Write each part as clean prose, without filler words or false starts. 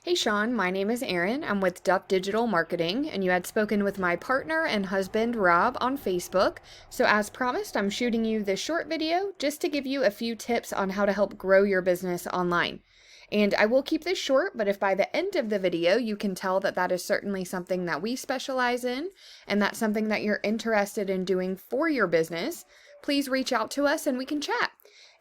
Hey Sean, my name is Erin. I'm with Duff Digital Marketing, and you had spoken with my partner and husband Rob on Facebook. So, as promised, I'm shooting you this short video just to give you a few tips on how to help grow your business online. And I will keep this short, but if by the end of the video you can tell that that is certainly something that we specialize in, and that's something that you're interested in doing for your business, please reach out to us and we can chat.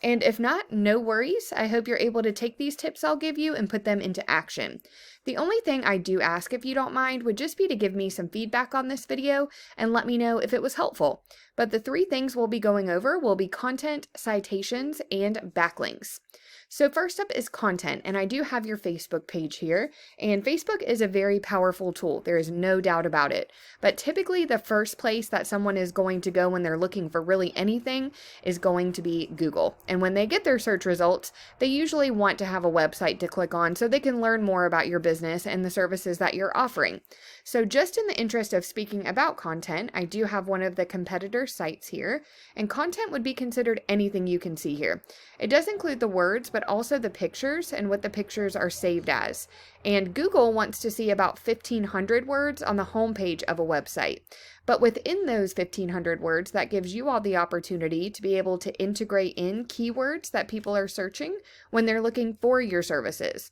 And if not, no worries. I hope you're able to take these tips I'll give you and put them into action. The only thing I do ask, if you don't mind, would just be to give me some feedback on this video and let me know if it was helpful. But the three things we'll be going over will be content, citations, and backlinks. So first up is content, and I do have your Facebook page here, and Facebook is a very powerful tool. There is no doubt about it. But typically the first place that someone is going to go when they're looking for really anything is going to be Google. And when they get their search results, they usually want to have a website to click on so they can learn more about your business and the services that you're offering. So just in the interest of speaking about content, I do have one of the competitor sites here, and content would be considered anything you can see here. It does include the words, but also the pictures and what the pictures are saved as. And Google wants to see about 1,500 words on the homepage of a website. But within those 1,500 words, that gives you all the opportunity to be able to integrate in keywords that people are searching when they're looking for your services.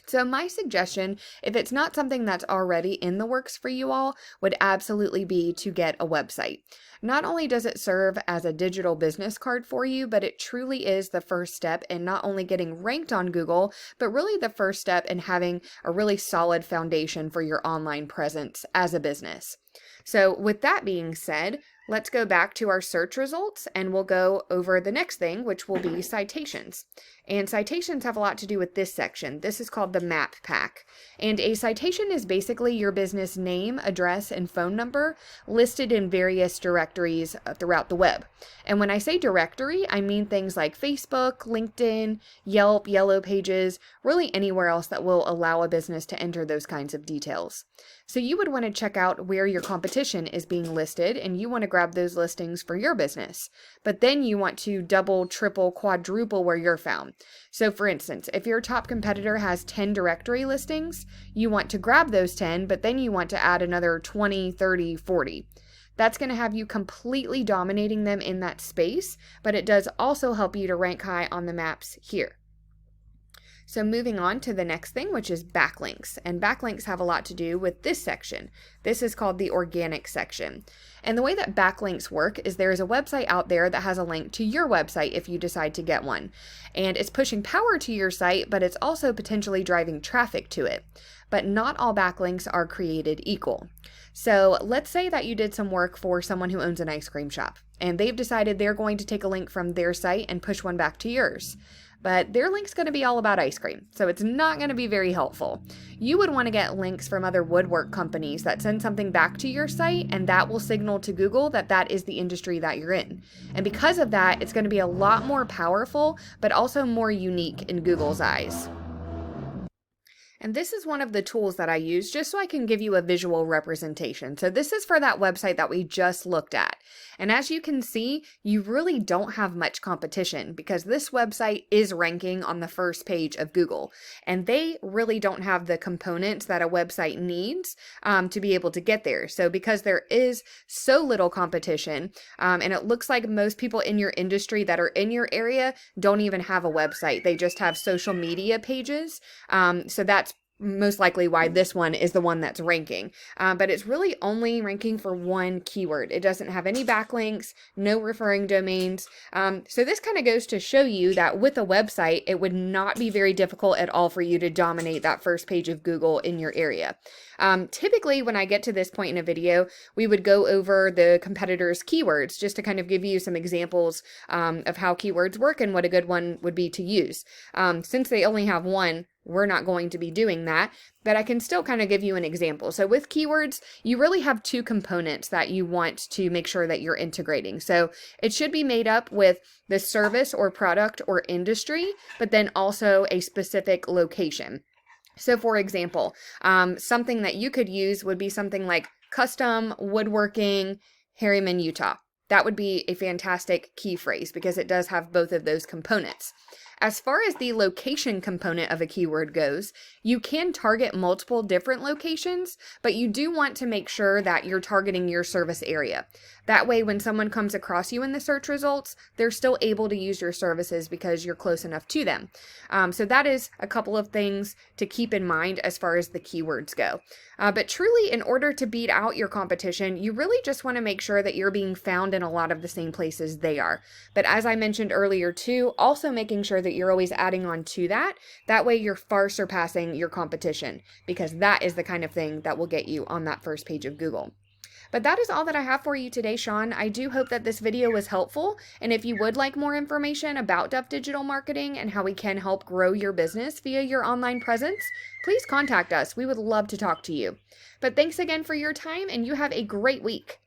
So my suggestion, if it's not something that's already in the works for you all, would absolutely be to get a website. Not only does it serve as a digital business card for you, but it truly is the first step in not only getting ranked on Google, but really the first step in having a really solid foundation for your online presence as a business. So with that being said, let's go back to our search results and we'll go over the next thing, which will be citations. And citations have a lot to do with this section. This is called the map pack. And a citation is basically your business name, address, and phone number listed in various directories throughout the web. And when I say directory, I mean things like Facebook, LinkedIn, Yelp, Yellow Pages, really anywhere else that will allow a business to enter those kinds of details. So you would want to check out where your competition is being listed, and you want to grab those listings for your business. But then you want to double, triple, quadruple where you're found. So for instance, if your top competitor has 10 directory listings, you want to grab those 10, but then you want to add another 20, 30, 40. That's going to have you completely dominating them in that space, but it does also help you to rank high on the maps here. So moving on to the next thing, which is backlinks. And backlinks have a lot to do with this section. This is called the organic section. And the way that backlinks work is there is a website out there that has a link to your website if you decide to get one. And it's pushing power to your site, but it's also potentially driving traffic to it. But not all backlinks are created equal. So let's say that you did some work for someone who owns an ice cream shop, and they've decided they're going to take a link from their site and push one back to yours. But their link's going to be all about ice cream, so it's not going to be very helpful. You would want to get links from other woodwork companies that send something back to your site, and that will signal to Google that that is the industry that you're in. And because of that, it's going to be a lot more powerful, but also more unique in Google's eyes. And this is one of the tools that I use just so I can give you a visual representation. So this is for that website that we just looked at. And as you can see, you really don't have much competition because this website is ranking on the first page of Google. And they really don't have the components that a website needs to be able to get there. So because there is so little competition, and it looks like most people in your industry that are in your area don't even have a website. They just have social media pages. So that's most likely why this one is the one that's ranking. But it's really only ranking for one keyword. It doesn't have any backlinks, no referring domains. So this kind of goes to show you that with a website, it would not be very difficult at all for you to dominate that first page of Google in your area. Typically, when I get to this point in a video, we would go over the competitors' keywords just to kind of give you some examples of how keywords work and what a good one would be to use. Since they only have one, we're not going to be doing that, but I can still kind of give you an example. So with keywords, you really have two components that you want to make sure that you're integrating. So it should be made up with the service or product or industry, but then also a specific location. So for example, something that you could use would be something like custom woodworking, Herriman, Utah. That would be a fantastic key phrase because it does have both of those components. As far as the location component of a keyword goes, you can target multiple different locations, but you do want to make sure that you're targeting your service area. That way, when someone comes across you in the search results, they're still able to use your services because you're close enough to them. So that is a couple of things to keep in mind as far as the keywords go. But truly, in order to beat out your competition, you really just want to make sure that you're being found in a lot of the same places they are. But as I mentioned earlier too, also making sure that you're always adding on to that. That way you're far surpassing your competition, because that is the kind of thing that will get you on that first page of Google. But that is all that I have for you today, Sean. I do hope that this video was helpful. And if you would like more information about Duff Digital Marketing and how we can help grow your business via your online presence, please contact us. We would love to talk to you. But thanks again for your time, and you have a great week.